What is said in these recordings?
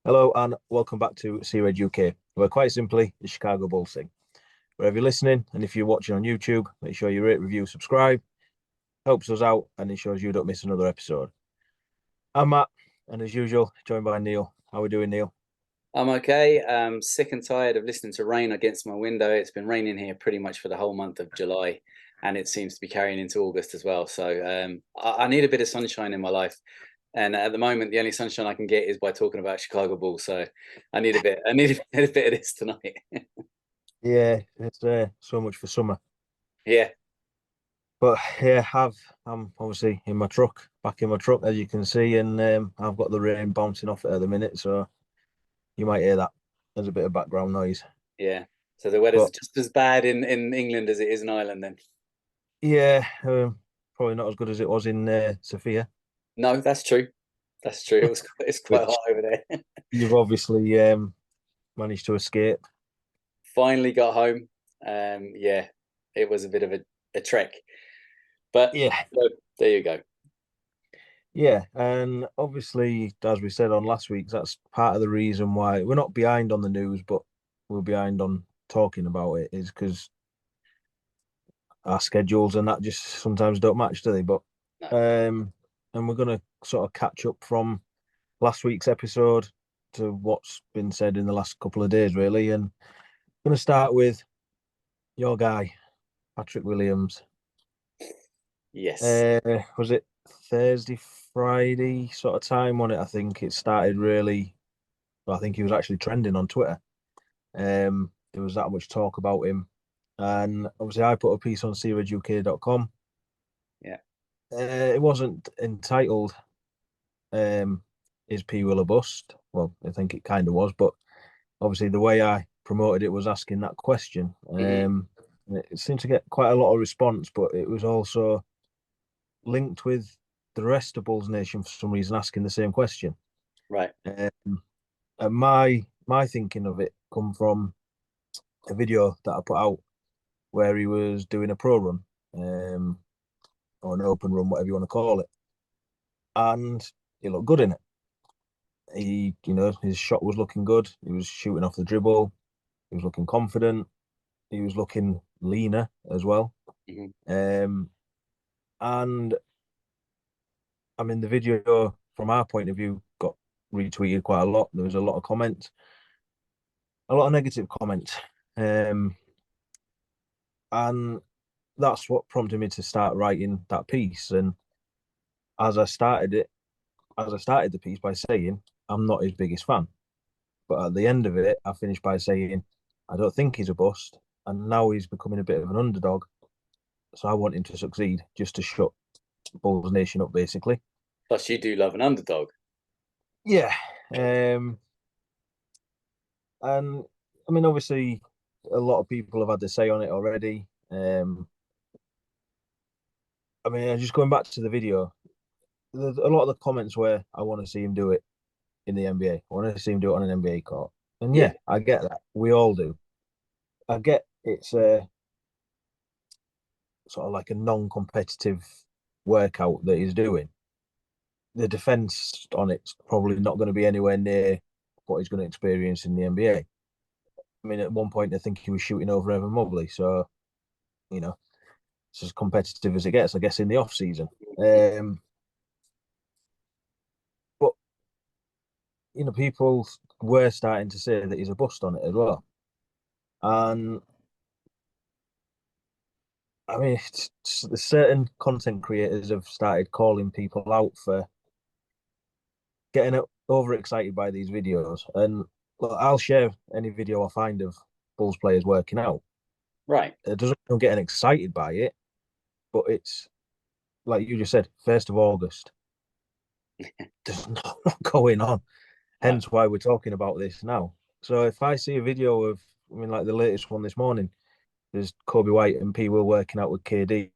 Hello and welcome back to Sea Red UK, where quite simply the Chicago Bulls thing. Wherever you're listening, and if you're watching on YouTube, make sure you rate, review, subscribe. Helps us out and ensures you don't miss another episode. I'm Matt, and as usual, joined by Neill. How are we doing, Neill? I'm okay. Sick and tired of listening to rain against my window. It's been raining here pretty much for the whole month of July, and it seems to be carrying into August as well. So I need a bit of sunshine in my life, and at the moment, the only sunshine I can get is by talking about Chicago Bulls. So I need a bit. I need a bit of this tonight. Yeah, it's so much for summer. Yeah, But yeah, I'm obviously in my truck, back in my truck, as you can see, and I've got the rain bouncing off it at the minute, so you might hear that as a bit of background noise. yeah. So the weather's But just as bad in England as it is in Ireland. Then yeah, probably not as good as it was in Sofia, no, that's true. That's true. It's quite which hot over there. you've obviously managed to escape. Finally got home. Yeah, it was a bit of a trek. But Yeah, so, there you go. yeah, and obviously, as we said on last week, that's part of the reason why we're not behind on the news, but we're behind on talking about it, is because our schedules and that just sometimes don't match, do they? But No. and we're gonna sort of catch up from last week's episode to what's been said in the last couple of days, really, and I'm gonna start with your guy, Patrick Williams. Yes. Was it Thursday, Friday sort of time on it? I think it started really. Well, I think he was actually trending on Twitter. There was that much talk about him, and obviously I put a piece on seareduk.com. Yeah. It wasn't entitled "Is P Will a Bust?" Well, I think it kind of was, but obviously the way I promoted it was asking that question. Hmm. It seemed to get quite a lot of response, but it was also linked with the rest of Bulls Nation for some reason asking the same question. Right. Um, and my thinking of it come from a video that I put out where he was doing a pro run, um, or an open run, whatever you want to call it, and he looked good in it. His shot was looking good. He was shooting off the dribble. He was looking confident. He was looking leaner as well. Hmm. Um, and I mean, the video from our point of view got retweeted quite a lot. There was a lot of comments, a lot of negative comments. Um, and that's what prompted me to start writing that piece. And as I started it, as I started the piece by saying, I'm not his biggest fan. But at the end of it, I finished by saying, I don't think he's a bust. And now he's becoming a bit of an underdog. So I want him to succeed just to shut Bulls Nation up, basically. Plus, you do love an underdog. Yeah. And I mean, obviously, a lot of people have had their say on it already. I mean, just going back to the video, a lot of the comments where I want to see him do it in the NBA. I want to see him do it on an NBA court. And Yeah. yeah, I get that. We all do. I get it's sort of like a non-competitive workout that he's doing. The defense on it's probably not going to be anywhere near what he's going to experience in the NBA. I mean, at one point, I think he was shooting over Evan Mobley. So, you know, it's as competitive as it gets, I guess, in the off season. Um, but people were starting to say that he's a bust on it as well. And I mean, certain content creators have started calling people out for getting overexcited by these videos. And look, I'll share any video I find of Bulls players working out. Right. It doesn't mean I'm getting excited by it, but it's like you just said, 1st of August. There's not going on. No. Hence why we're talking about this now. So if I see a video of, I mean, like the latest one this morning, there's Kobe White and P. Will working out with KD,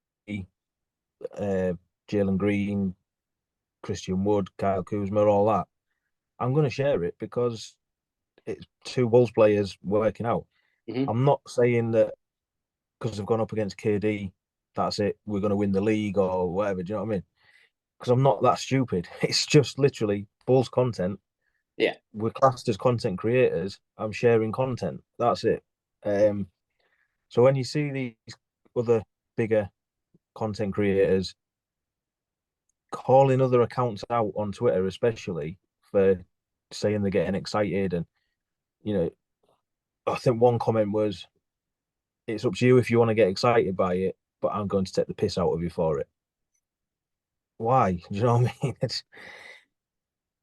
uh, Jalen Green, Christian Wood, Kyle Kuzma, all that. I'm going to share it because it's two Bulls players working out. Hmm. I'm not saying that because they've gone up against KD, that's it. We're going to win the league or whatever. Do you know what I mean? Because I'm not that stupid. It's just literally Bulls content Yeah. We're classed as content creators. I'm sharing content. That's it. Um, so when you see these other bigger content creators calling other accounts out on Twitter, especially for saying they're getting excited, and you know, I think one comment was, "It's up to you if you want to get excited by it, but I'm going to take the piss out of you for it." Why? Do you know what I mean?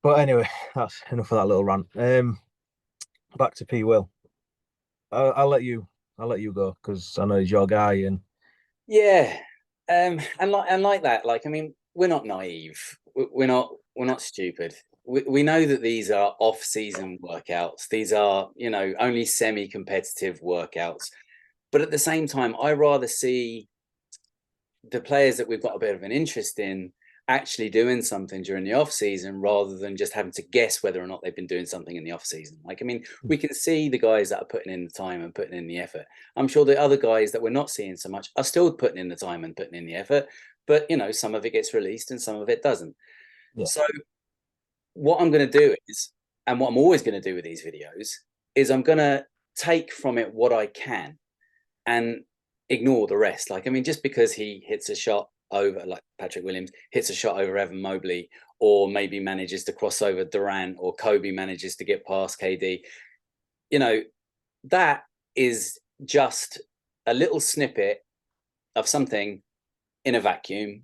But anyway, that's enough of that little rant. Back to P. Will. I'll let you. I'll let you go because I know he's your guy, and Yeah. And like that, like, I mean, we're not naive. We're not stupid. We know that these are off-season workouts. These are, only semi-competitive workouts. But at the same time, I rather see the players that we've got a bit of an interest in actually doing something during the off season rather than just having to guess whether or not they've been doing something in the off season. Like, I mean, we can see the guys that are putting in the time and putting in the effort. I'm sure the other guys that we're not seeing so much are still putting in the time and putting in the effort, but some of it gets released and some of it doesn't. yeah, So what I'm going to do is, and what I'm always going to do with these videos is I'm going to take from it what I can and ignore the rest. Like, I mean, just because he hits a shot over, like Patrick Williams hits a shot over Evan Mobley, or maybe manages to cross over Durant, or Kobe manages to get past KD, you know, that is just a little snippet of something in a vacuum,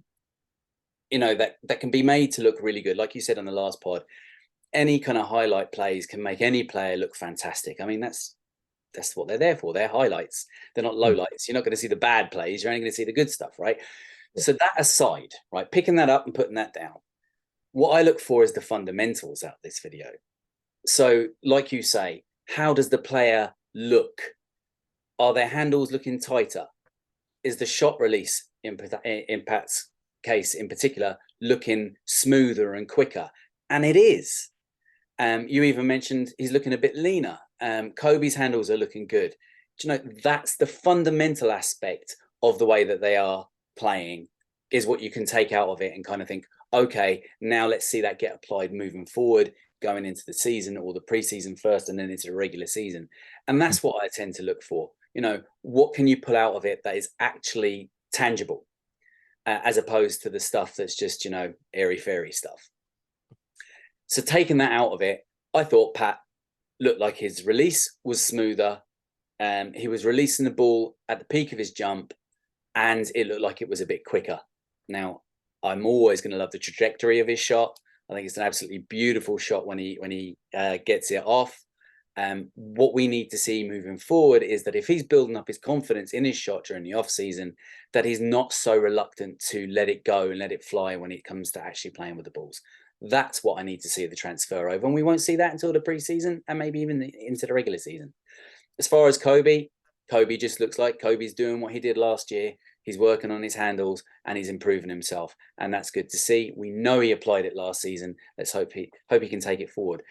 that can be made to look really good. Like you said on the last pod, any kind of highlight plays can make any player look fantastic. I mean, that's what they're there for. They're highlights. They're not mm, lowlights. You're not going to see the bad plays. You're only going to see the good stuff, right? yeah, So that aside, right, picking that up and putting that down, what I look for is the fundamentals out of this video. So, like you say, how does the player look? Are their handles looking tighter? Is the shot release in Pat's case in particular looking smoother and quicker? And it is. You even mentioned he's looking a bit leaner. Kobe's handles are looking good. Do you know, that's the fundamental aspect of the way that they are playing, is what you can take out of it and kind of think, okay, now let's see that get applied moving forward, going into the season or the preseason first and then into the regular season. And mm, that's what I tend to look for. What can you pull out of it that is actually tangible, as opposed to the stuff that's just, airy fairy stuff. So taking that out of it, I thought Pat looked like his release was smoother. He was releasing the ball at the peak of his jump, and it looked like it was a bit quicker. Now, I'm always going to love the trajectory of his shot. I think it's an absolutely beautiful shot when he gets it off. What we need to see moving forward is that if he's building up his confidence in his shot during the off season, that he's not so reluctant to let it go and let it fly when it comes to actually playing with the balls. That's what I need to see the transfer over, and we won't see that until the preseason and maybe even into the regular season. As far as Kobe just looks like Kobe's doing what he did last year. He's working on his handles and he's improving himself, and that's good to see. We know he applied it last season. Let's hope he can take it forward.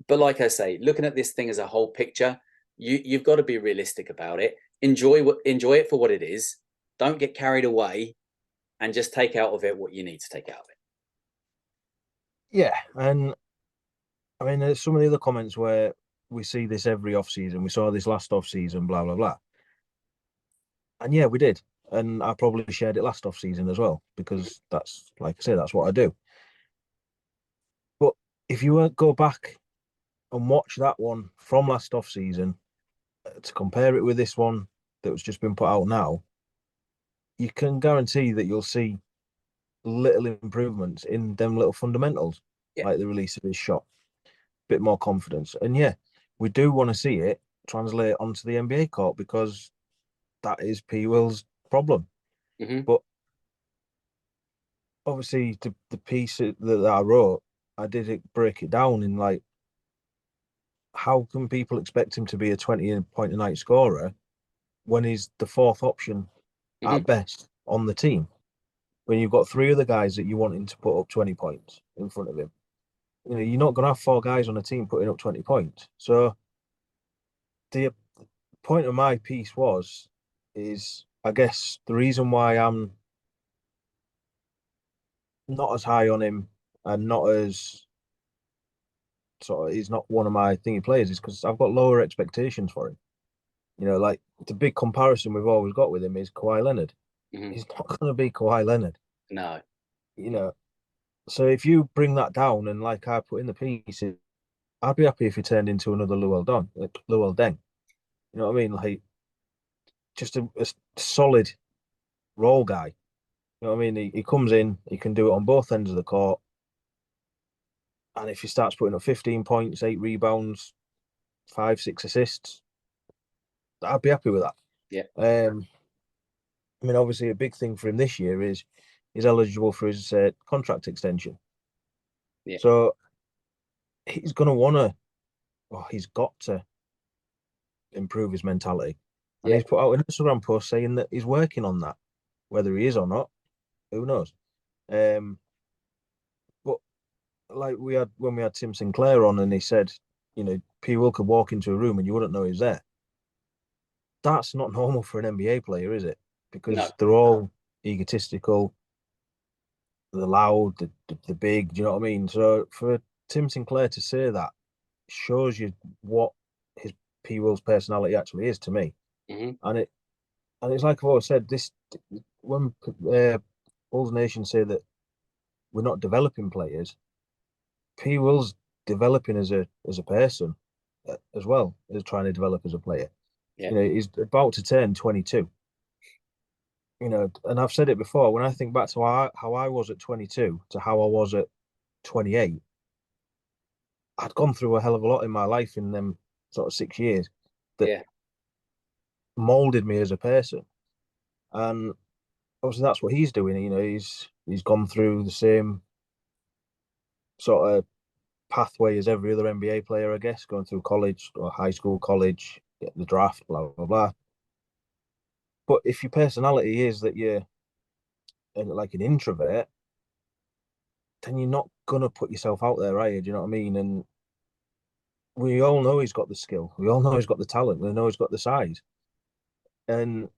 But like I say, looking at this thing as a whole picture, you've got to be realistic about it. Enjoy it for what it is. Don't get carried away, and just take out of it what you need to take out of it. yeah. And I mean, there's some of the other comments where we see this every off season. We saw this last off season, blah blah blah. And yeah, we did. And I probably shared it last off season as well because that's, like I say, that's what I do. But if you go back and watch that one from last off season to compare it with this one that was just been put out now, you can guarantee that you'll see little improvements in them little fundamentals, Yeah. like the release of his shot, bit more confidence. And yeah, we do want to see it translate onto the NBA court because that is P. Will's problem. Mm-hmm. But obviously, the piece that I wrote, I did break it down in like, how can people expect him to be a 20 point a night scorer when he's the fourth option Mm-hmm. at best on the team? When you've got three other guys that you want him to put up 20 points in front of him, you're not going to have four guys on a team putting up 20 points. So the point of my piece is I guess the reason why I'm not as high on him and not as sort of he's not one of my thingy players is because I've got lower expectations for him. Like the big comparison we've always got with him is Kawhi Leonard. Hmm. He's not going to be Kawhi Leonard. No. You know, so if you bring that down and like I put in the piece, I'd be happy if he turned into another Llewell Deng. You know what I mean? Like just a solid role guy. You know what I mean? He comes in, he can do it on both ends of the court. And if he starts putting up 15 points, 8 rebounds, 5, 6 assists, I'd be happy with that. Yeah. I mean, obviously, a big thing for him this year is he's eligible for his contract extension. Yeah. So he's going to want to, well, he's got to improve his mentality. And Yeah. he's put out an Instagram post saying that he's working on that. Whether he is or not, who knows? Um, but like we had when we had Tim Sinclair on, and he said, P. Will could walk into a room and you wouldn't know he's there. That's not normal for an NBA player, is it? No. Because they're all egotistical, they're loud, the big. Do you know what I mean? So for Tim Sinclair to say that shows you what his P. Will's personality actually is to me. Hmm. And it's like I've always said, this when Bulls Nation say that we're not developing players, P. Will's developing as a person as well as trying to develop as a player. Yeah. He's about to turn 22. And I've said it before. When I think back to how I was at 22 to how I was at 28, I'd gone through a hell of a lot in my life in them sort of 6 years that Yeah. molded me as a person. And obviously that's what he's doing. He's gone through the same sort of pathway as every other NBA player, I guess, going through college or high school, college, get the draft, blah blah blah. But if your personality is that you're like an introvert, then you're not gonna put yourself out there, are you? Do you know what I mean? And we all know he's got the skill. We all know he's got the talent. We know he's got the size, and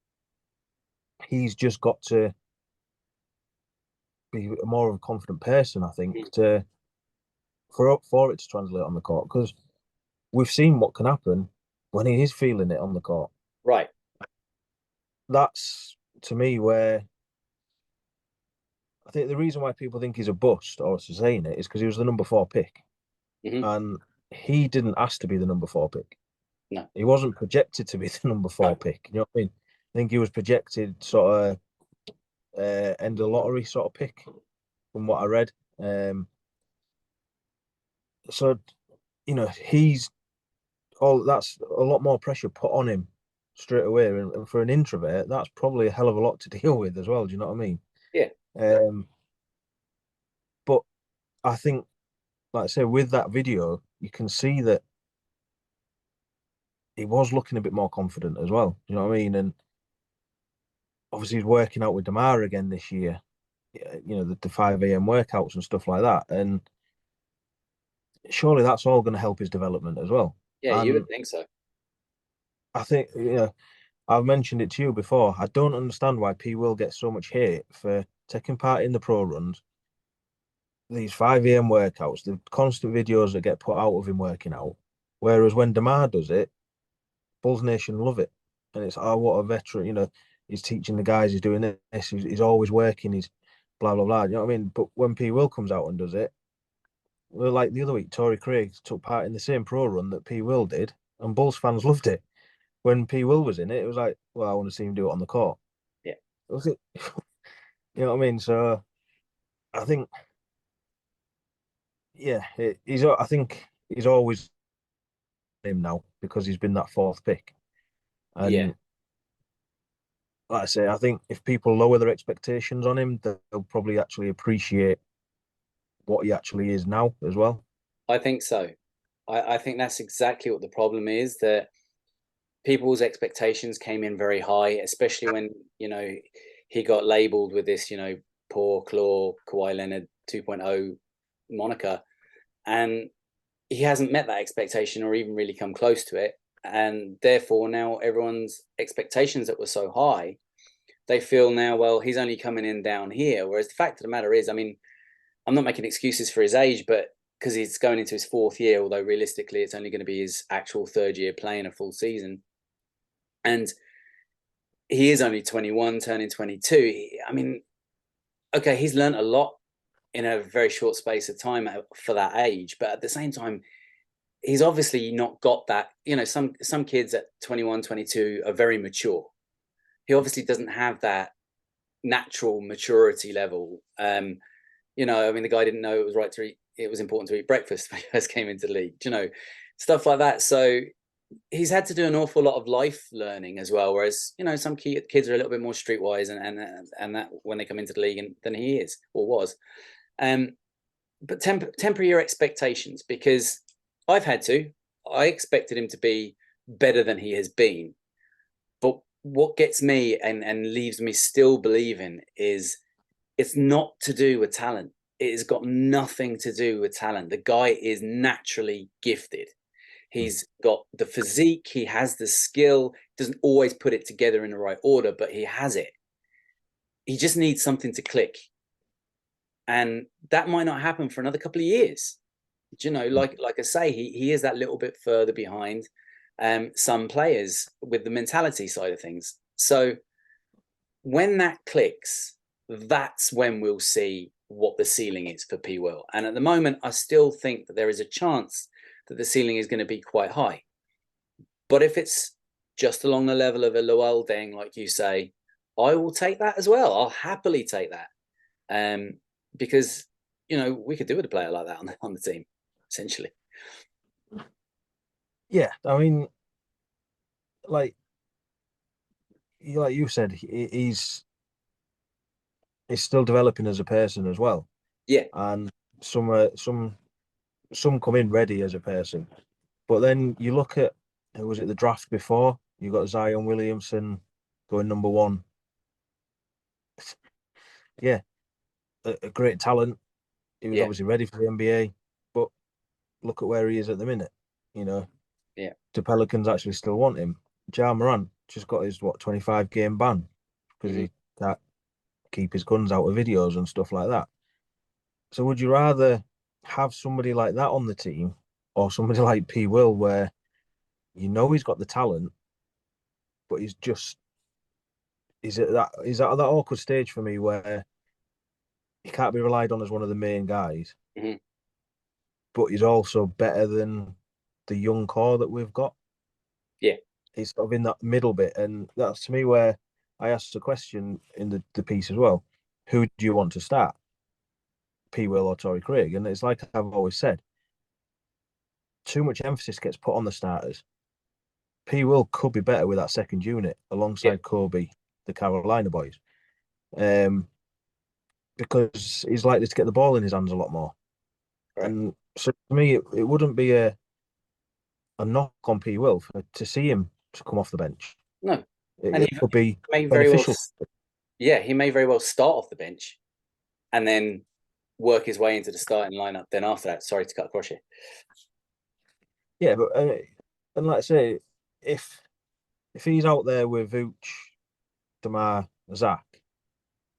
he's just got to be more of a confident person, I think, Mm. to for it to translate on the court. Because we've seen what can happen when he is feeling it on the court. Right. That's to me where I think the reason why people think he's a bust or saying it is because he was the number 4 pick, Hmm. and he didn't ask to be the number 4 pick. No. He wasn't projected to be the number four No. pick. You know what I mean? I think he was projected sort of end of lottery sort of pick from what I read. So he's all that's a lot more pressure put on him straight away, and for an introvert, that's probably a hell of a lot to deal with as well. Do you know what I mean? Yeah. Um, but I think, like I say, with that video, you can see that he was looking a bit more confident as well. You know what I mean? And obviously, he's working out with Demar again this year. The 5 a.m. workouts and stuff like that. And surely that's all going to help his development as well. Yeah. You And would think so. I think, I've mentioned it to you before. I don't understand why P will get so much hate for taking part in the pro runs, these 5 a.m. workouts, the constant videos that get put out of him working out. Whereas when Demar does it, Bulls Nation love it. And it's, oh, what a veteran, he's teaching the guys, he's doing this, he's always working, he's blah, blah, blah. You know what I mean? But when P Will comes out and does it, well, like the other week, Torrey Craig took part in the same pro run that P Will did, and Bulls fans loved it. When P Will was in it, it was like, well, I want to see him do it on the court. Yeah. Was it? You know what I mean? So I think, yeah, I think he's always him now because he's been that 4th pick. Yeah. And like I say, I think if people lower their expectations on him, they'll probably actually appreciate what he actually is now as well. I think so. I think that's exactly what the problem is, that people's expectations came in very high, especially when, he got labeled with this, poor claw Kawhi Leonard 2.0 moniker. And he hasn't met that expectation or even really come close to it. And therefore, now everyone's expectations that were so high, they feel now, well, he's only coming in down here. Whereas the fact of the matter is, I mean, I'm not making excuses for his age, but because he's going into his 4th year, although realistically it's only going to be his actual 3rd year playing a full season. And he is only 21, turning 22. I mean, okay, he's learned a lot in a very short space of time for that age, but at the same time, he's obviously not got that. Some kids at 21, 22 are very mature. He obviously doesn't have that natural maturity level. I mean, the guy didn't know it was important to eat breakfast when he first came into the league, stuff like that. So he's had to do an awful lot of life learning as well. Whereas, some kids are a little bit more streetwise and that when they come into the league than he is or was. But temper your expectations, because I expected him to be better than he has been. But what gets me and leaves me still believing is it's not to do with talent. It has got nothing to do with talent. The guy is naturally gifted. He's got the physique, he has the skill, doesn't always put it together in the right order, but he has it. He just needs something to click. And that might not happen for another couple of years. Like I say, he is that little bit further behind some players with the mentality side of things. So when that clicks, that's when we'll see what the ceiling is for P. Will. And at the moment, I still think that there is a chance that the ceiling is going to be quite high. But if it's just along the level of a Luol Deng, like you say, I will take that as well. I'll happily take that. Because, we could do with a player like that on the team, essentially. Yeah, I mean, like you said, he's still developing as a person as well. Yeah. And some come in ready as a person. But then you look at, who was it, the draft before? You got Zion Williamson going number 1. Yeah, a great talent. He was obviously ready for the NBA, but look at where he is at the minute. Yeah. The Pelicans actually still want him. Ja Morant just got his 25 game ban because he can't keep his guns out of videos and stuff like that. So would you rather have somebody like that on the team or somebody like P. Will, where he's got the talent, but he's at that awkward stage for me where he can't be relied on as one of the main guys, but he's also better than the young core that we've got. Yeah. He's sort of in that middle bit, and that's to me where I asked the question in the piece as well: who do you want to start, P. Will or Torrey Craig? And it's like I've always said, too much emphasis gets put on the starters. P. Will could be better with that second unit alongside Kobe, the Carolina boys, because he's likely to get the ball in his hands a lot more. Right. And so to me, it wouldn't be a knock on P. Will to see him to come off the bench. No, it could be beneficial. He may very well start off the bench and then work his way into the starting lineup. Then after that, sorry to cut across you. Yeah, but and like I say, if he's out there with Vooch, Demar, Zach,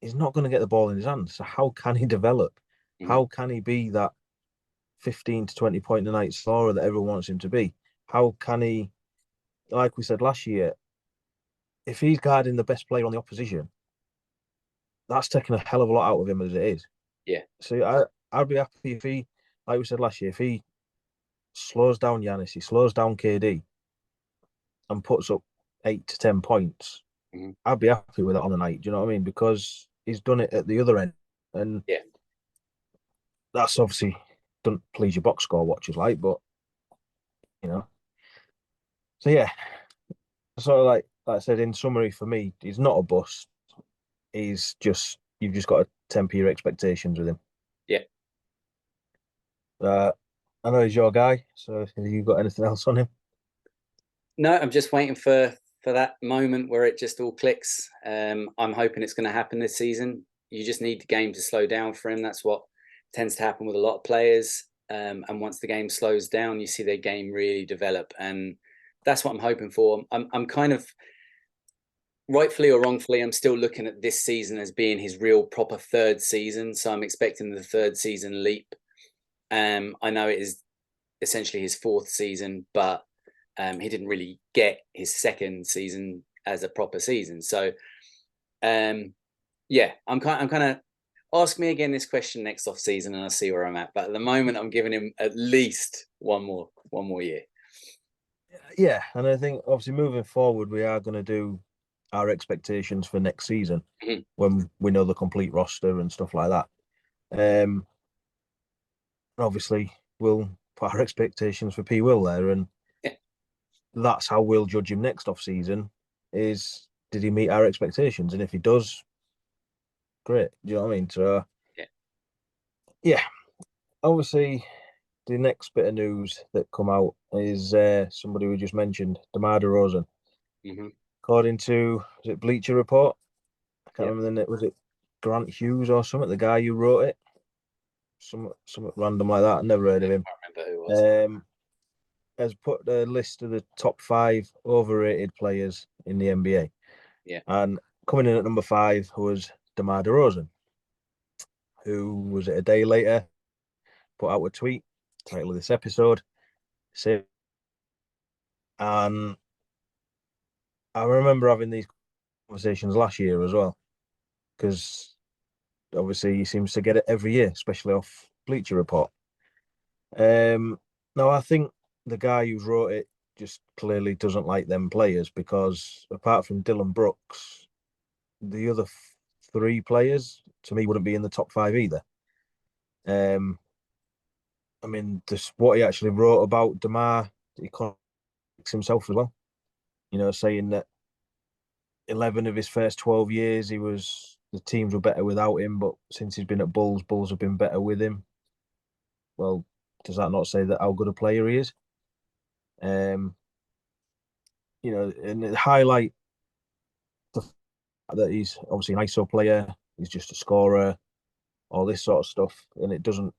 he's not going to get the ball in his hands. So how can he develop? How can he be that 15 to 20 point a night scorer that everyone wants him to be? How can he, like we said last year, if he's guarding the best player on the opposition, that's taking a hell of a lot out of him as it is. Yeah. So I'd be happy if he, like we said last year, if he slows down Giannis, he slows down KD and puts up 8 to 10 points, I'd be happy with it on the night. Do you know what I mean? Because he's done it at the other end. And that's obviously doesn't please your box score watchers but so yeah. So like I said, in summary, for me, he's not a bust. He's just, you've just got to temper your expectations with him. Yeah. I know he's your guy, so have you got anything else on him? No, I'm just waiting for that moment where it just all clicks. I'm hoping it's going to happen this season. You just need the game to slow down for him. That's what tends to happen with a lot of players. And once the game slows down, you see their game really develop. And that's what I'm hoping for. I'm kind of, rightfully or wrongfully, I'm still looking at this season as being his real proper third season. So I'm expecting the third season leap. I know it is essentially his fourth season, but he didn't really get his second season as a proper season. So, yeah, I'm kind of ask me again this question next off season, and I'll see where I'm at. But at the moment, I'm giving him at least one more year. Yeah, and I think obviously moving forward, we are going to do our expectations for next season when we know the complete roster and stuff like that. Obviously, we'll put our expectations for P. Will there, and Yeah. that's how we'll judge him next off season. Is did he meet our expectations? And if he does, great. Do you know what I mean? So, yeah. Obviously, the next bit of news that come out is somebody we just mentioned, Demar DeRozan. According to was it Bleacher Report? I can't remember the name. Was it Grant Hughes or something? The guy who wrote it, something random like that. I never heard of him. I remember who it was. Has put a list of the top 5 overrated players in the NBA. Yeah. And coming in at number 5 was Demar DeRozan, who was a day later put out a tweet, title of this episode, and I remember having these conversations last year as well, because obviously he seems to get it every year, especially off Bleacher Report. Now I think the guy who wrote it just clearly doesn't like them players, because apart from Dylan Brooks, the other 3 players to me wouldn't be in the top 5 either. I mean, this what he actually wrote about DeMar, he contradicts himself as well. You know, saying that 11 of his first 12 years, the teams were better without him, but since he's been at Bulls, Bulls have been better with him. Well, does that not say that how good a player he is? You know, and highlight the fact that he's obviously an ISO player, he's just a scorer, all this sort of stuff, and it doesn't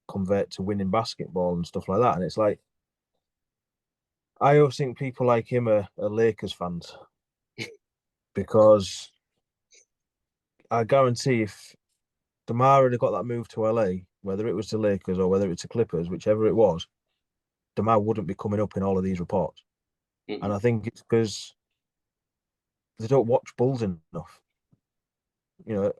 convert to winning basketball and stuff like that. And it's like, I always think people like him are Lakers fans, because I guarantee if DeMar had got that move to LA, whether it was to Lakers or whether it's to Clippers, whichever it was, DeMar wouldn't be coming up in all of these reports. And I think it's because they don't watch Bulls enough. You know,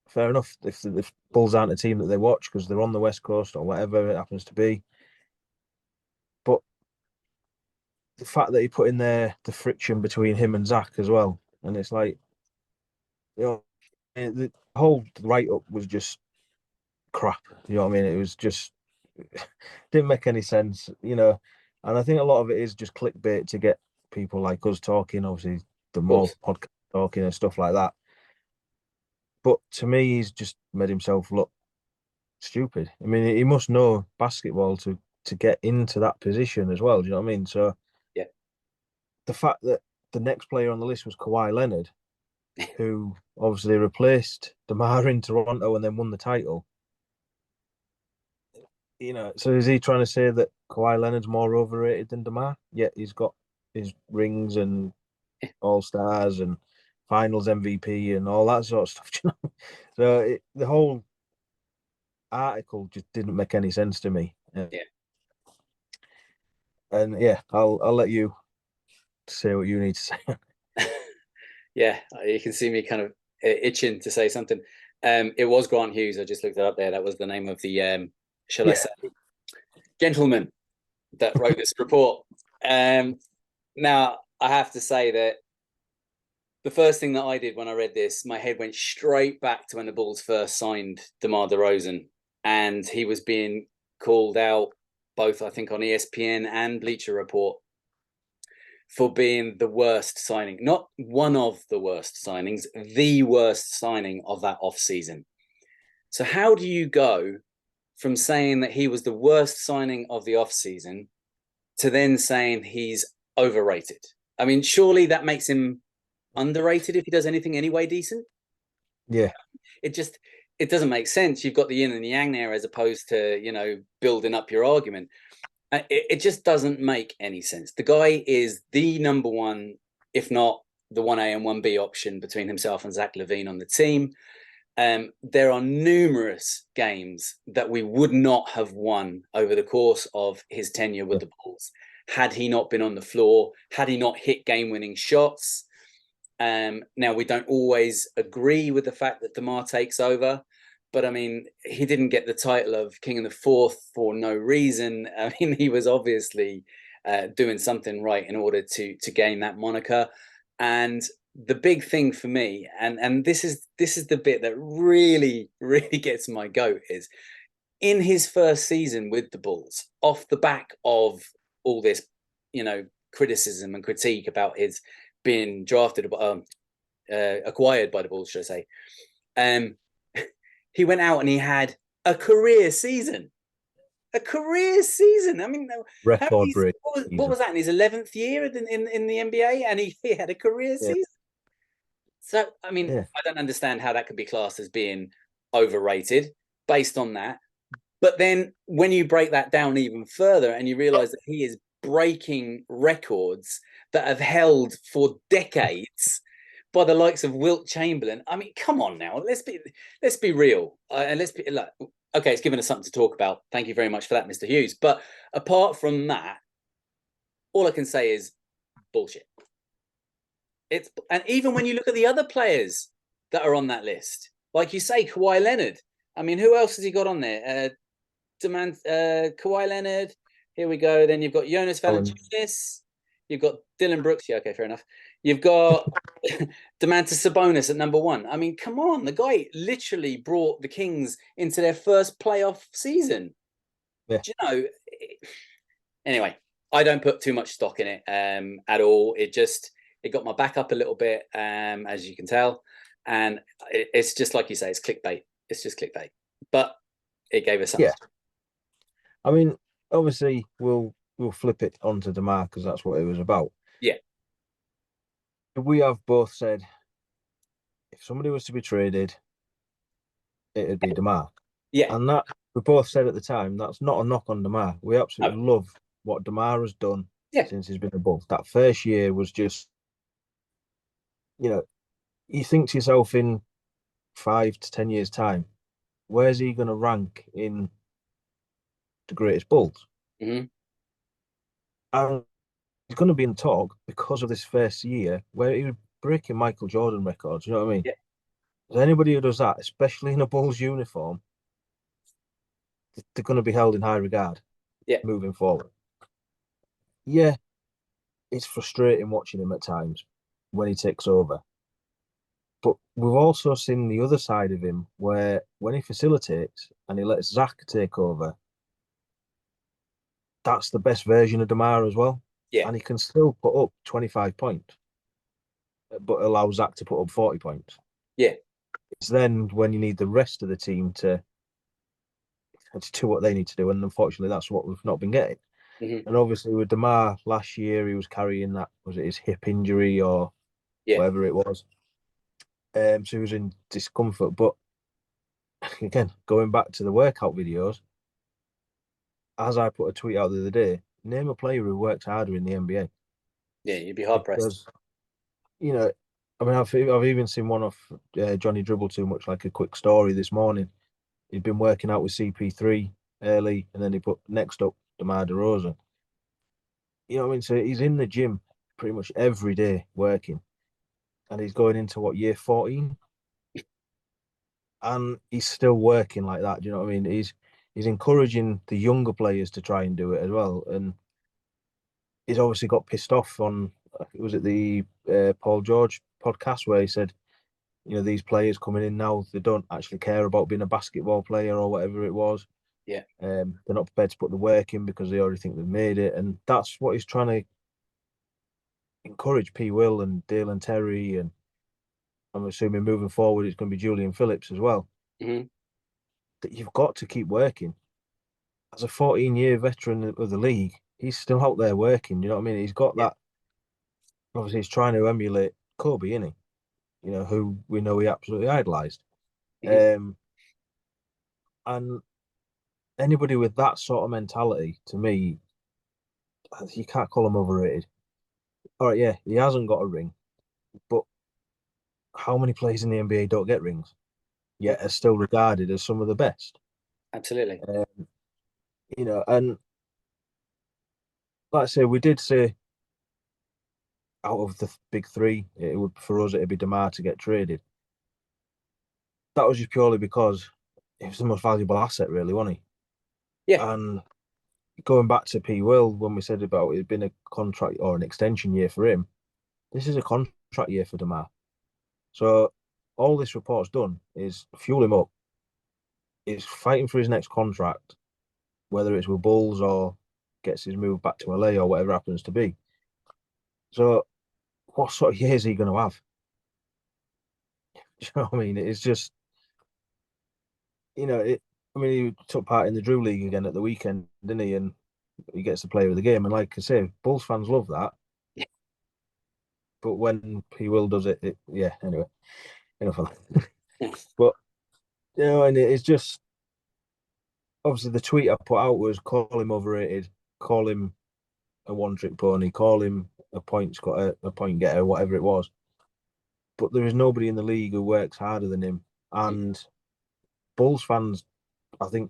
fair enough if Bulls aren't a team that they watch because they're on the West Coast or whatever it happens to be. But the fact that he put in there the friction between him and Zach as well, and it's like, you know, the whole write up was just crap. You know what I mean? It was just didn't make any sense, you know. And I think a lot of it is just clickbait to get people like us talking, obviously the more podcast talking and stuff like that. But to me, he's just made himself look stupid. I mean, he must know basketball to get into that position as well. Do you know what I mean? So yeah, the fact that the next player on the list was Kawhi Leonard, who obviously replaced DeMar in Toronto and then won the title. You know, so is he trying to say that Kawhi Leonard's more overrated than DeMar? Yet he's got his rings and All Stars and Finals MVP and all that sort of stuff. You know? So the whole article just didn't make any sense to me. Yeah. And yeah, I'll let you say what you need to say. Yeah, you can see me kind of itching to say something. It was Grant Hughes. I just looked it up there. That was the name of the shall I say gentleman that wrote this report. Now I have to say that the first thing that I did when I read this, my head went straight back to when the Bulls first signed DeMar DeRozan, and he was being called out both, I think, on ESPN and Bleacher Report for being the worst signing, not one of the worst signings, the worst signing of that offseason. So how do you go from saying that he was the worst signing of the offseason to then saying he's overrated? I mean, surely that makes him underrated if he does anything anyway decent. Yeah. It doesn't make sense. You've got the yin and the yang there, as opposed to, you know, building up your argument. It just doesn't make any sense. The guy is the number one, if not the 1A and 1B option between himself and Zach LaVine on the team. There are numerous games that we would not have won over the course of his tenure with the Bulls had he not been on the floor, had he not hit game-winning shots. Now, we don't always agree with the fact that Demar takes over, but I mean, he didn't get the title of King of the Fourth for no reason. I mean, he was obviously doing something right in order to gain that moniker. And the big thing for me, and this is the bit that really gets my goat, is in his first season with the Bulls, off the back of all this, criticism and critique about his being drafted, acquired by the Bulls, should I say? He went out and he had a career season. A career season. I mean, Record break. what was that in his 11th year in the NBA? And he had a career season. So, I mean, I don't understand how that could be classed as being overrated based on that. But then when you break that down even further and you realize that he is breaking records that have held for decades by the likes of Wilt Chamberlain. I mean, come on now, let's be real, and let's be like, okay, it's given us something to talk about. Thank you very much for that, Mr. Hughes. But apart from that, all I can say is bullshit. And even when you look at the other players that are on that list, like you say, Kawhi Leonard. I mean, who else has he got on there? Kawhi Leonard. Here we go. Then you've got Jonas Valanciunas. You've got Dylan Brooks. Yeah, okay, fair enough. You've got Domantas Sabonis at number 1. I mean, come on. The guy literally brought the Kings into their first playoff season. Yeah. Do you know? Anyway, I don't put too much stock in it at all. It got my back up a little bit, as you can tell. And it's just like you say, it's clickbait. It's just clickbait. But it gave us something. Yeah. I mean, obviously, we'll flip it onto Demar because that's what it was about. Yeah. We have both said if somebody was to be traded, it'd be Demar. Yeah. And that we both said at the time, that's not a knock on Demar. We absolutely love what Demar has done since he's been above. That first year was just, you think to yourself in 5 to 10 years' time, where's he going to rank in the greatest Bulls? Mm-hmm. And he's going to be in talk because of this first year where he was breaking Michael Jordan records. You know what I mean? Yeah. Anybody who does that, especially in a Bulls uniform, they're going to be held in high regard. Yeah. Moving forward. Yeah, it's frustrating watching him at times when he takes over. But we've also seen the other side of him where when he facilitates and he lets Zach take over, that's the best version of Demar as well. Yeah. And he can still put up 25 points, but allow Zach to put up 40 points. Yeah. It's then when you need the rest of the team to do what they need to do. And unfortunately, that's what we've not been getting. Mm-hmm. And obviously with Demar last year, he was carrying that, was it his hip injury or whatever it was? So he was in discomfort. But again, going back to the workout videos, as I put a tweet out the other day, name a player who works harder in the NBA. Yeah, you'd be hard pressed. I mean, I've even seen one of Johnny Dribble Too Much, like a quick story this morning. He'd been working out with CP3 early, and then he put next up Demar DeRozan. You know what I mean? So he's in the gym pretty much every day working, and he's going into year 14, and he's still working like that. Do you know what I mean? He's encouraging the younger players to try and do it as well, and he's obviously got pissed off on, was it the Paul George podcast where he said, these players coming in now, they don't actually care about being a basketball player or whatever it was. Yeah. They're not prepared to put the work in because they already think they've made it. And that's what he's trying to encourage P. Will and Dale and Terry. And I'm assuming moving forward, it's going to be Julian Phillips as well. Mm-hmm. That you've got to keep working. As a 14-year veteran of the league, he's still out there working. You know what I mean? He's got that. Obviously, he's trying to emulate Kobe, isn't he? Who we know he absolutely idolized. Mm-hmm. And anybody with that sort of mentality, to me, you can't call him overrated. All right, yeah, he hasn't got a ring, but how many players in the NBA don't get rings? Mm, yet are still regarded as some of the best. absolutely. Um, and like I say, we did say out of the big three, it would for us it'd be Demar to get traded. That was just purely because he was the most valuable asset, really, wasn't he? Yeah. And going back to P. Will, when we said about it been a contract or an extension year for him, this is a contract year for Demar. So all this report's done is fuel him up. He's fighting for his next contract, whether it's with Bulls or gets his move back to LA or whatever happens to be. So what sort of year is he going to have? Do you know what I mean? It's just, it. I mean, he took part in the Drew League again at the weekend, didn't he? And he gets to play with the game. And like I say, Bulls fans love that. But when P. Will does it, yeah. Anyway, enough of that. But and it's just obviously the tweet I put out was call him overrated, call him a one-trick pony, call him a point scorer, a point getter, whatever it was. But there is nobody in the league who works harder than him. And Bulls fans, I think,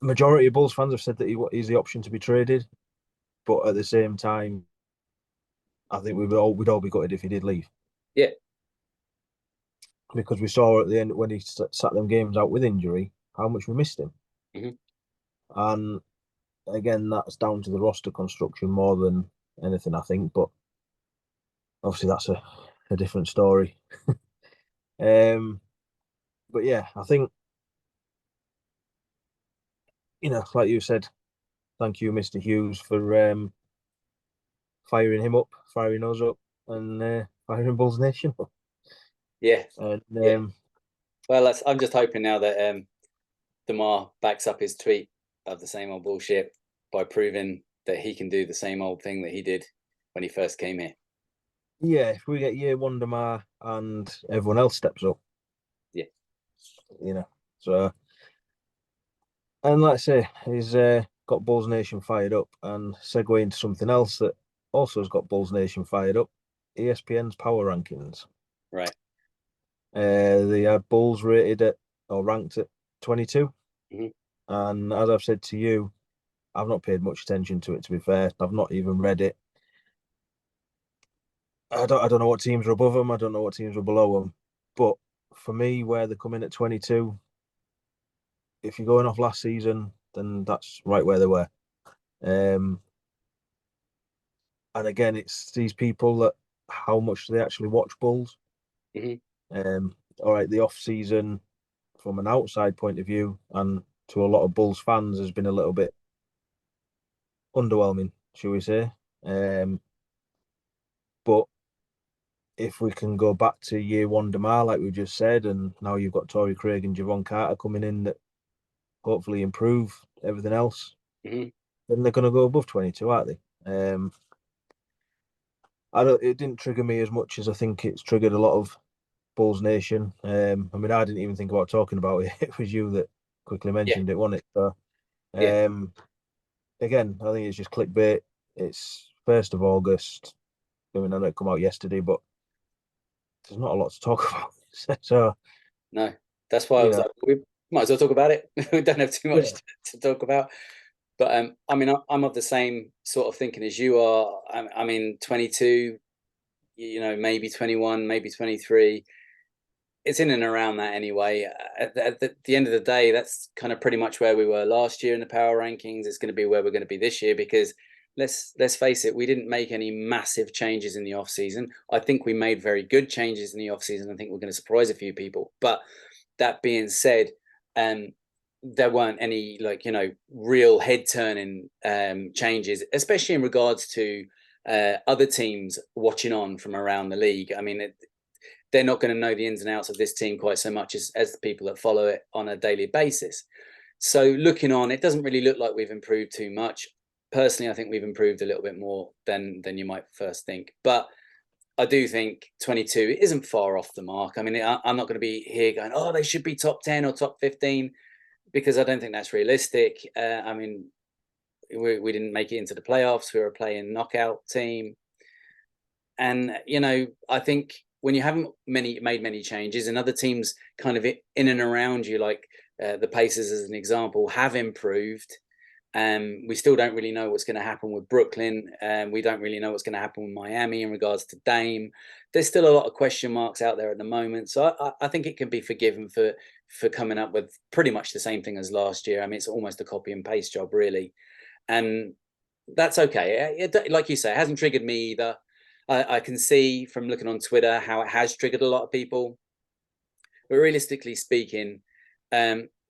majority of Bulls fans have said that he's the option to be traded. But at the same time, I think we'd all be gutted if he did leave Yeah. because we saw at the end when he sat them games out with injury how much we missed him. Hmm. And again, that's down to the roster construction more than anything, I think. But obviously, that's a different story. Um, but yeah, I think like you said, thank you, Mr. Hughes, for firing him up, firing us up, and firing Bulls Nation up. Yeah. And Yeah. Well, I'm just hoping now that Demar backs up his tweet of the same old bullshit by proving that he can do the same old thing that he did when he first came here. yeah, if we get year one Demar and everyone else steps up, Yeah. you know. So, and like I say, he's got Bulls Nation fired up, and segue into something else that also has got Bulls Nation fired up: ESPN's power rankings. Right. They had Bulls rated at or ranked at 22. Hmm. And as I've said to you, I've not paid much attention to it, to be fair. I've not even read it. I don't know what teams are above them. I don't know what teams are below them. But for me, where they're coming at 22, if you're going off last season, then that's right where they were. Um, and again, it's these people that how much they actually watch Bulls. Hmm. All right, the off season from an outside point of view and to a lot of Bulls fans has been a little bit underwhelming, shall we say? Um, but if we can go back to year one Demar, like we just said, and now you've got Torrey Craig and Javon Carter coming in that hopefully improve everything else, Hmm. then they're going to go above 22, aren't they? I don't. It didn't trigger me as much as I think it's triggered a lot of Bulls Nation. I mean, I didn't even think about talking about it. It was you that quickly Yeah. mentioned it, wasn't it? So, Yeah. um, again, I think it's just clickbait. It's 1st of August. I mean, I know it come out yesterday, but there's not a lot to talk about. So, No, that's why I you was know, like, we might as well talk about it. We don't have too much yeah, to talk about. But I mean, I'm of the same sort of thinking as you are. I mean, 22, maybe 21, maybe 23. It's in and around that anyway. At the end of the day, that's kind of pretty much where we were last year in the power rankings. It's going to be where we're going to be this year because let's face it, we didn't make any massive changes in the off season. I think we made very good changes in the off season. I think we're going to surprise a few people. But that being said, um, there weren't any real head turning changes, especially in regards to other teams watching on from around the league. I mean, they're not going to know the ins and outs of this team quite so much as the people that follow it on a daily basis. So looking on, it doesn't really look like we've improved too much. Personally, I think we've improved a little bit more than you might first think. But I do think 22 isn't far off the mark. I mean, I'm not going to be here going, oh, they should be top 10 or top 15 because I don't think that's realistic. I mean, we didn't make it into the playoffs. We were a playing knockout team. And, I think when you haven't made many changes, and other teams kind of in and around you, like the Pacers as an example, have improved. We still don't really know what's going to happen with Brooklyn. We don't really know what's going to happen with Miami in regards to Dame. There's still a lot of question marks out there at the moment. So I think it can be forgiven for coming up with pretty much the same thing as last year. I mean, it's almost a copy and paste job, really. And that's okay. Like you say, it hasn't triggered me either. I can see from looking on Twitter how it has triggered a lot of people. But realistically speaking,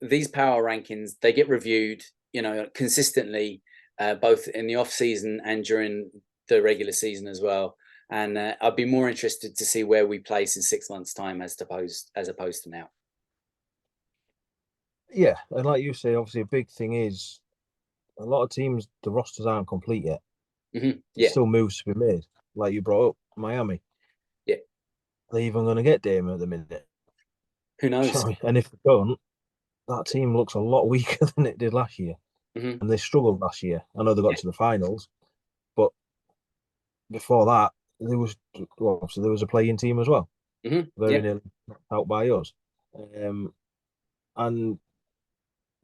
these power rankings, they get reviewed, consistently, both in the off season and during the regular season as well. And I'd be more interested to see where we place in 6 months' time as opposed to now. Yeah, and like you say, obviously a big thing is a lot of teams, the rosters aren't complete yet. Mm-hmm. There's still moves to be made. Like you brought up, Miami. Yeah. Are they even going to get Dame at the minute? Who knows? Sorry. And if they don't, that team looks a lot weaker than it did last year. Mm-hmm. And they struggled last year. I know they got to the finals, but before that, there was a playing team as well. Mm-hmm. Very nearly out by us. And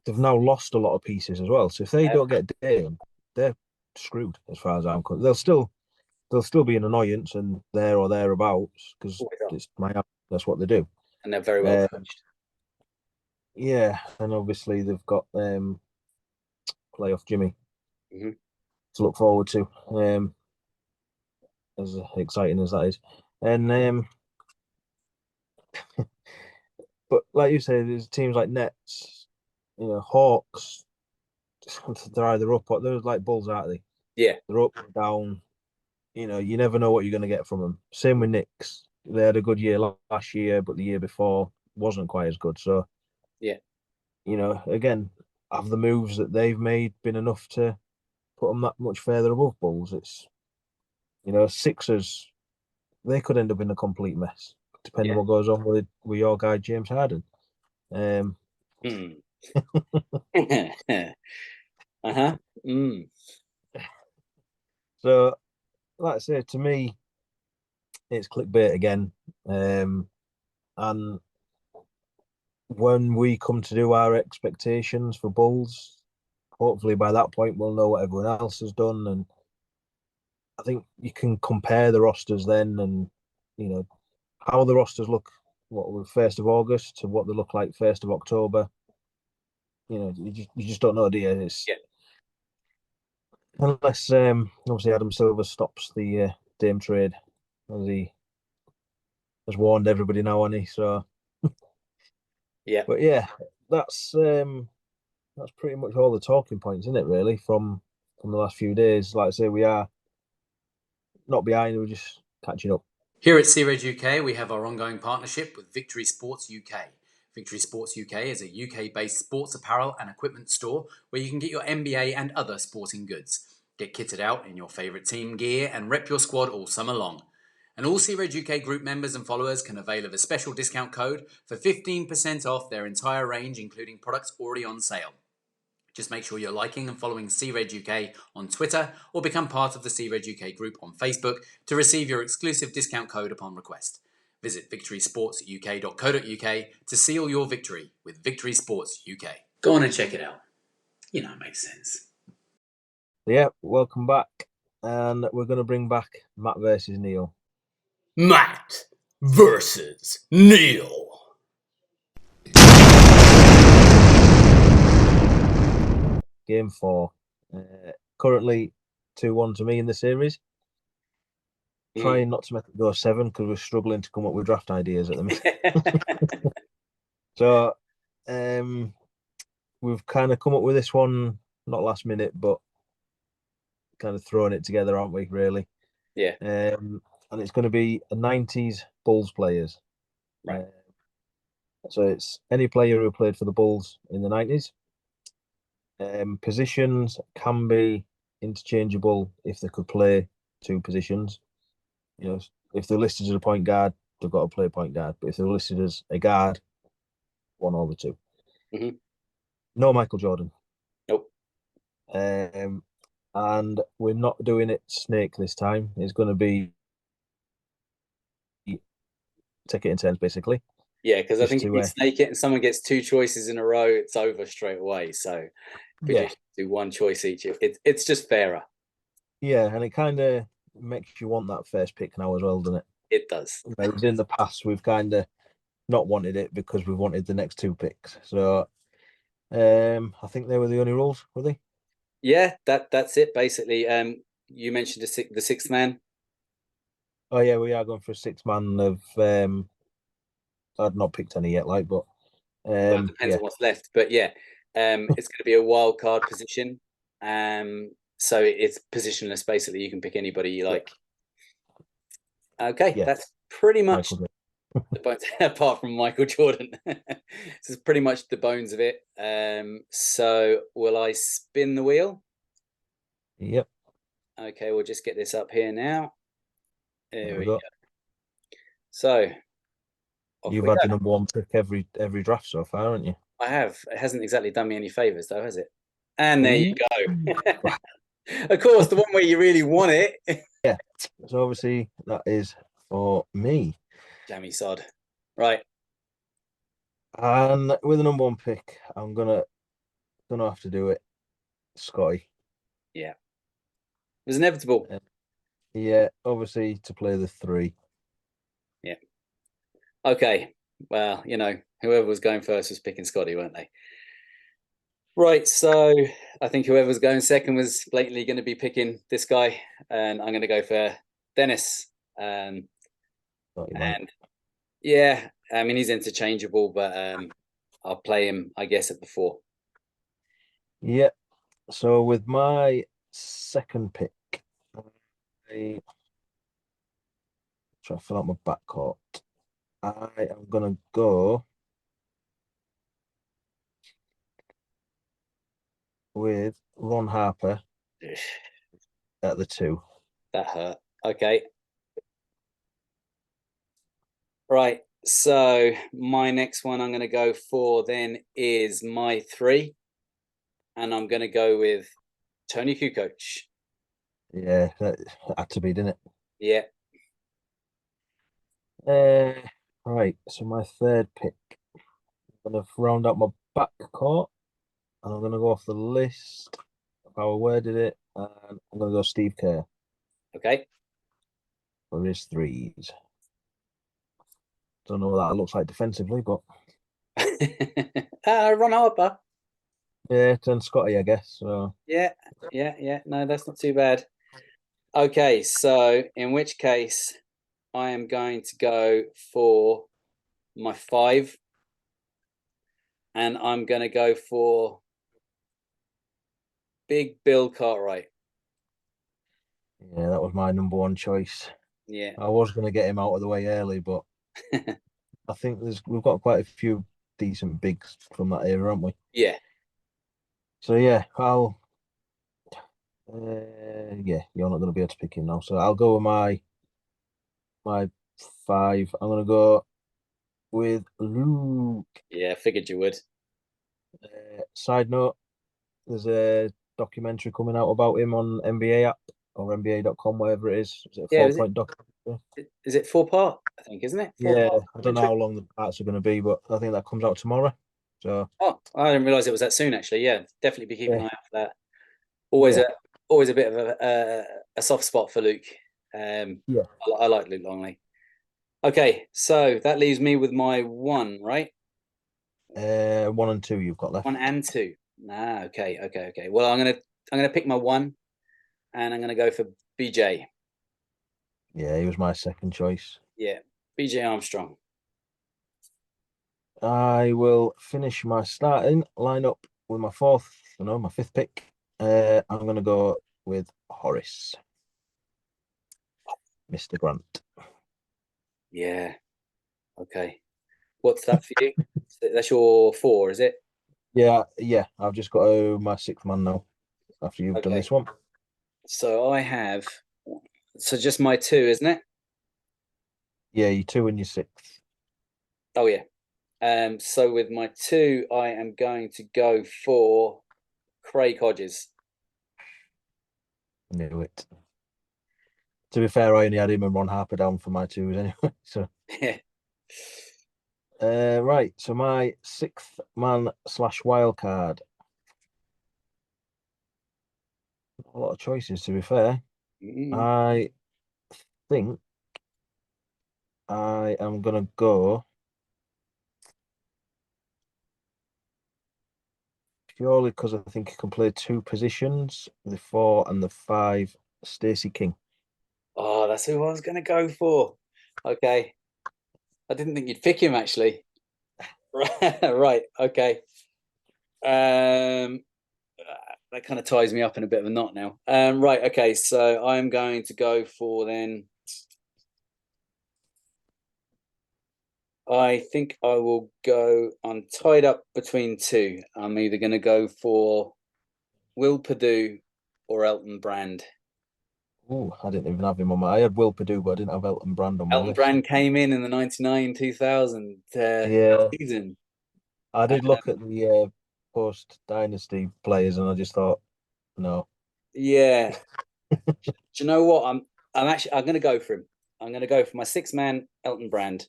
they've now lost a lot of pieces as well. So if they don't get Dame, they're screwed as far as I'm concerned. They'll still be an annoyance and there or thereabouts because it's Miami. That's what they do. And they're very well coached. Yeah, and obviously they've got playoff Jimmy Mm-hmm. to look forward to. As exciting as that is, and but like you say, there's teams like Nets, Hawks. They're either up or they're like Bulls, aren't they? Yeah, they're up and down. You never know what you're going to get from them. Same with Knicks. They had a good year last year, but the year before wasn't quite as good. So, yeah, again, have the moves that they've made been enough to put them that much further above Bulls? It's, Sixers, they could end up in a complete mess, depending what goes on with your guy, James Harden. Uh-huh. So, like I say, to me, it's clickbait again. And when we come to do our expectations for Bulls, hopefully by that point we'll know what everyone else has done, and I think you can compare the rosters then, and how the rosters look. What were 1st of August to what they look like 1st of October. You just don't know, do you? Unless obviously Adam Silver stops the Dame trade, as he has warned everybody now, hasn't he? So yeah, but yeah, that's pretty much all the talking points, isn't it? Really, from the last few days. Like I say, we are not behind; we're just catching up. Here at Seared UK, we have our ongoing partnership with Victory Sports UK. Victory Sports UK is a UK-based sports apparel and equipment store where you can get your NBA and other sporting goods. Get kitted out in your favourite team gear and rep your squad all summer long. And all Seared UK group members and followers can avail of a special discount code for 15% off their entire range, including products already on sale. Just make sure you're liking and following Seared UK on Twitter or become part of the Seared UK group on Facebook to receive your exclusive discount code upon request. Visit victorysportsuk.co.uk to seal your victory with Victory Sports UK. Go on and check it out. It makes sense. Yeah, welcome back. And we're going to bring back Matt versus Neill. Matt versus Neill. Game 4. Currently 2-1 to me in the series. Trying not to make it go 7 because we're struggling to come up with draft ideas at the minute. So we've kind of come up with this one, not last minute, but kind of throwing it together, aren't we, really? Yeah. And it's going to be a 90s Bulls players. Right. So it's any player who played for the Bulls in the 90s. Positions can be interchangeable if they could play 2 positions. If they're listed as a point guard, they've got to play point guard. But if they're listed as a guard, 1 over 2. Mm-hmm. No Michael Jordan. Nope. And we're not doing it snake this time. It's going to be take it in turns, basically. Yeah, because I Just think if to you snake it and someone gets 2 choices in a row, it's over straight away. So we yeah, just do 1 choice each. It's just fairer. yeah, and it kind of makes you want that first pick now as well, doesn't it? It does. Whereas in the past, we've kind of not wanted it because we wanted the next 2 picks. So I think they were the only rules, were they? Yeah, that's it basically. You mentioned the 6th man. Oh yeah, we are going for a 6-man of I'd not picked any yet, like, but Well, it depends yeah, on what's left, but yeah, it's going to be a wild card position. So it's positionless. Basically, you can pick anybody you like. Okay, yeah, that's pretty much Michael. the bones, apart from Michael Jordan. This is pretty much the bones of it. So will I spin the wheel? Yep, Okay, we'll just get this up here now. there There we we go. go. So off You've we had go. the number 1 pick every draft so far, haven't you? I have. It hasn't exactly done me any favors, though, has it? And there you go. Of course, the one where you really want it. Yeah. So obviously that is for me. Jammy sod. Right. And with the number 1 pick, I'm gonna have to do it. Scotty. Yeah. It was inevitable. Yeah, obviously to play the 3. Yeah. Okay. Well, whoever was going first was picking Scotty, weren't they? Right. So I think whoever was going second was blatantly going to be picking this guy. And I'm going to go for Dennis. And yeah, I mean, he's interchangeable, but I'll play him, I guess, at the 4. Yeah. So with my second pick, I try to fill out my backcourt. I am gonna go with Ron Harper at the 2. That hurt. Okay. Right. So my next one I'm going to go for then is my 3. And I'm going to go with Tony Kukoc. Yeah, that had to be, didn't it? Yeah. Right. So my third pick, I'm gonna round out my backcourt, and I'm gonna go off the list of how I worded it, and I'm gonna go Steve Kerr Okay. for his 3s. Don't know what that looks like defensively, but Ron Harper. yeah, then Scotty, I guess. So Yeah. No, that's not too bad. Okay. So in which case, I am going to go for my 5. And I'm going to go for Big Bill Cartwright. yeah, that was my number 1 choice. Yeah. I was gonna get him out of the way early, but I think we've got quite a few decent bigs from that era, haven't we? Yeah. So yeah, yeah, you're not gonna be able to pick him now. So I'll go with my 5. I'm gonna go with Luke. Yeah, figured you would. Side note, there's a documentary coming out about him on NBA app or NBA.com, whatever it is. Is it a Yeah, 4-point documentary? is it 4-part? I think, isn't it? Yeah, 4-part I don't know how long the parts are going to be, but I think that comes out tomorrow. So Oh, I didn't realize it was that soon. Actually, yeah, definitely be keeping an eye out for that. yeah, Always a bit of a soft spot for Luke. yeah. I like Luke Longley. Okay, so that leaves me with my 1, right? 1 and 2 you've got left. 1 and 2. Okay. Well, I'm gonna pick my 1, and I'm gonna go for BJ. Yeah, he was my second choice. Yeah, BJ Armstrong. I will finish my starting lineup with my 5th pick. I'm going to go with Horace, Mr. Grant. Yeah. Okay. What's that for you? That's your 4, is it? Yeah. I've just got my 6th man now after you've done this one. So I have. So just my 2, isn't it? Yeah, you 2 and your 6th. Oh yeah. So with my 2, I am going to go for Craig Hodges. Knew it. To be fair, I only had him and Ron Harper down for my 2s anyway. So Yeah. Right. So my sixth man / wild card. A lot of choices, to be fair. I think I am gonna go purely because I think he can play two positions, the 4 and the 5, Stacey King. Oh, that's who I was going to go for. Okay. I didn't think you'd pick him, actually. Right. Okay. That kind of ties me up in a bit of a knot now. Right. Okay. So I'm going to go for then. I think I will go. I'm tied up between two. I'm either going to go for Will Perdue or Elton Brand. Oh, I didn't even have him on my. I had Will Perdue, but I didn't have Elton Brand on my Elton list. Brand came in the 99-2000 Yeah, season. I did look at the post dynasty players, and I just thought, no. Yeah. Do you know what? I'm going to go for him. I'm going to go for my six man Elton Brand.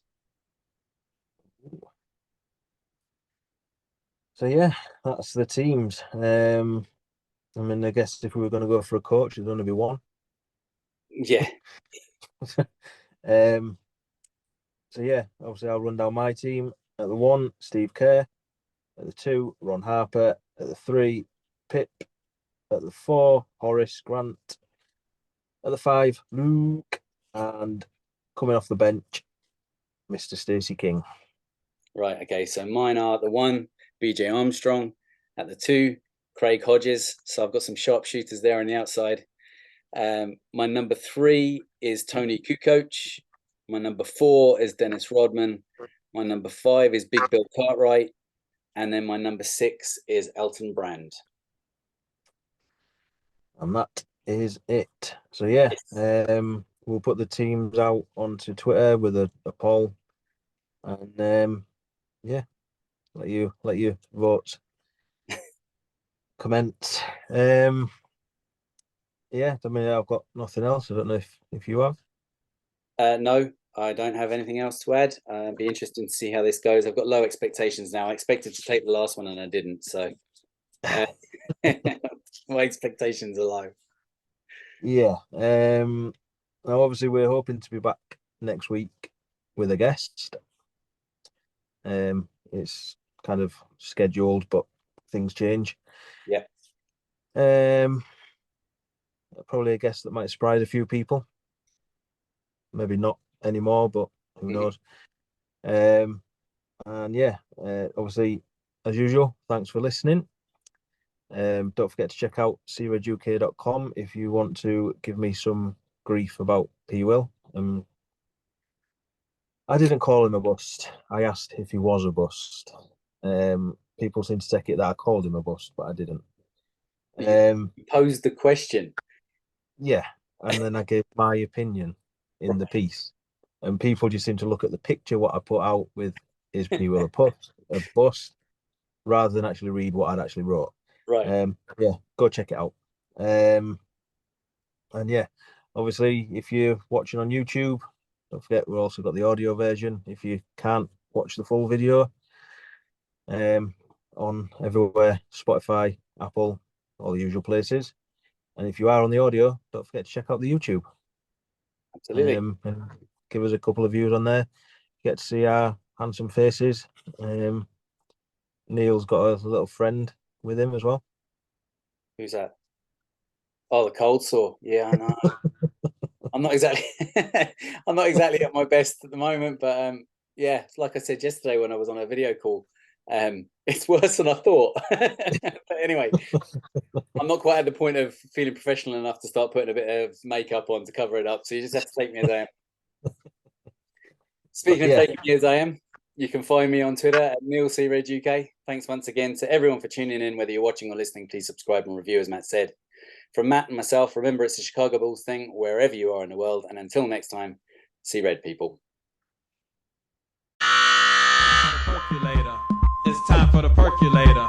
So yeah, that's the teams. I mean, I guess if we were going to go for a coach, it'd only be one. Yeah. So yeah, obviously I'll run down my team. At the 1, Steve Kerr. At the 2, Ron Harper. At the 3, Pip. At the 4, Horace Grant. At the 5, Luke. And coming off the bench, Mr. Stacey King. Right. Okay. So mine are the 1, BJ Armstrong. At the 2, Craig Hodges. So I've got some sharpshooters there on the outside. My number 3 is Tony Kukoc. My number 4 is Dennis Rodman. My number 5 is Big Bill Cartwright. And then my number 6 is Elton Brand. And that is it. So yeah, we'll put the teams out onto Twitter with a poll. And yeah, let you vote. Comment. Yeah, I mean, I've got nothing else. I don't know if you have. No, I don't have anything else to add. Be interesting to see how this goes. I've got low expectations now. I expected to take the last one and I didn't. So my expectations are low. Yeah. Now obviously we're hoping to be back next week with a guest. It's kind of scheduled, but things change. Yeah. Probably a guest that might surprise a few people. Maybe not anymore, but who knows? And yeah, obviously, as usual, thanks for listening. Don't forget to check out creduk.com if you want to give me some grief about P. Will. I didn't call him a bust. I asked if he was a bust. People seem to take it that I called him a bust, but I didn't. You posed the question. Yeah, and then I gave my opinion in the piece, and people just seem to look at the picture what I put out with is P. Will a bust, rather than actually read what I'd actually wrote. Right. Yeah, go check it out. And yeah, obviously, if you're watching on YouTube, don't forget we've also got the audio version. If you can't watch the full video, on everywhere, Spotify, Apple, all the usual places. And if you are on the audio, don't forget to check out the YouTube. Absolutely. And give us a couple of views on there. Get to see our handsome faces. Neill's got a little friend with him as well. Who's that? Oh, the cold sore. Yeah, I know. I'm not exactly I'm not exactly at my best at the moment, but yeah, like I said yesterday when I was on a video call, it's worse than I thought. But anyway, I'm not quite at the point of feeling professional enough to start putting a bit of makeup on to cover it up. So you just have to take me as I am. Speaking of taking me as I am, you can find me on Twitter at Neill UK. Thanks once again to everyone for tuning in. Whether you're watching or listening, please subscribe and review, as Matt said. From Matt and myself, remember it's the Chicago Bulls thing wherever you are in the world. And until next time, see red, people. It's time for the percolator.